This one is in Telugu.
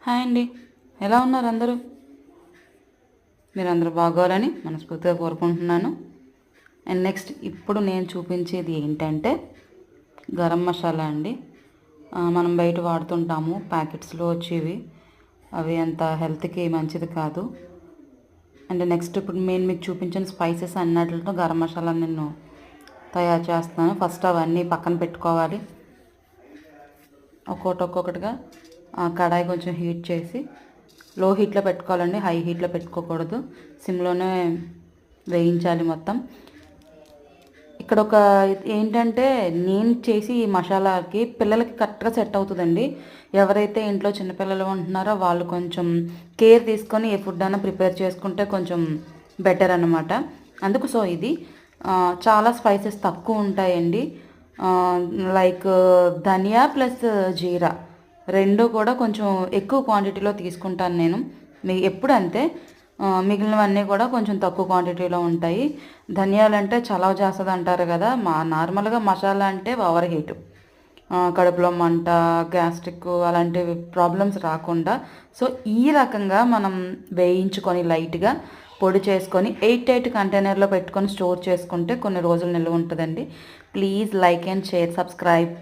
హాయ్ అండి. ఎలా ఉన్నారు అందరూ? మీరందరూ బాగోవాలని మనస్ఫూర్తిగా కోరుకుంటున్నాను. అండ్ నెక్స్ట్ ఇప్పుడు నేను చూపించేది ఏంటంటే గరం మసాలా అండి. మనం బయట వాడుతుంటాము ప్యాకెట్స్లో వచ్చేవి. అవి అంత హెల్త్కి మంచిది కాదు. అండ్ నెక్స్ట్ ఇప్పుడు నేను మీకు చూపించిన స్పైసెస్ అన్నట్లతో గరం మసాలా నేను తయారు చేస్తున్నాను. ఫస్ట్ అవన్నీ పక్కన పెట్టుకోవాలి. ఒక్కొక్కటిగా కడాయి కొంచెం హీట్ చేసి లో హీట్లో పెట్టుకోవాలండి, హై హీట్లో పెట్టుకోకూడదు. సిమ్లోనే వేయించాలి మొత్తం. ఇక్కడ ఒక ఏంటంటే నేను చేసి ఈ మసాలాకి పిల్లలకి కరెక్ట్గా సెట్ అవుతుందండి. ఎవరైతే ఇంట్లో చిన్నపిల్లలు ఉంటున్నారో వాళ్ళు కొంచెం కేర్ తీసుకొని ఏ ఫుడ్ అయినా ప్రిపేర్ చేసుకుంటే కొంచెం బెటర్ అన్నమాట. అందుకు సో ఇది చాలా స్పైసెస్ తక్కువ ఉంటాయండి. లైక్ ధనియా ప్లస్ జీరా రెండు కూడా కొంచెం ఎక్కువ క్వాంటిటీలో తీసుకుంటాను నేను. ఎప్పుడు అంతే, మిగిలినవన్నీ కూడా కొంచెం తక్కువ క్వాంటిటీలో ఉంటాయి. ధనియాలు అంటే చలవ చేస్తుంది అంటారు కదా, నార్మల్గా మసాలా అంటే ఓవర్ హీట్, కడుపులో మంట, గ్యాస్ట్రిక్ అలాంటివి ప్రాబ్లమ్స్ రాకుండా సో ఈ రకంగా మనం వేయించుకొని లైట్గా పొడి చేసుకొని 8 కంటైనర్లో పెట్టుకొని స్టోర్ చేసుకుంటే కొన్ని రోజులు నిల్వ ఉంటుందండి. Please like and share, subscribe.